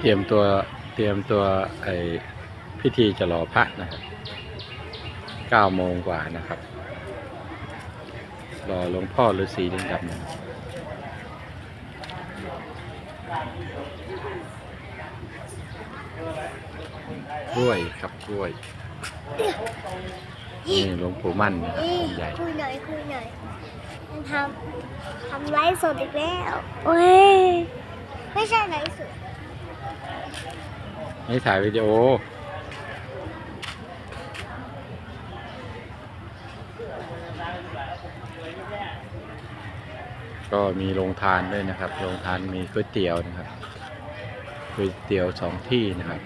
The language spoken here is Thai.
เตรียมตัวไอพิธีจะรอพระนะครับ9 โมงกว่านะครับรอหลวงพ่อฤาษีลิงดำนะครับกล้วยครับกล้วยนี่หลวงปู่มั่นนะครับองค์ใหญ่คุยหน่อยทำไลฟ์สดอีกแล้วโอ้ยไม่ใช่ไลฟ์สด นี่ถ่ายวิดีโอก็มีโรงทานด้วยนะครับโรงทานมีก๋วยเตี๋ยวนะครับก๋วยเตี๋ยว2 ที่นะครับ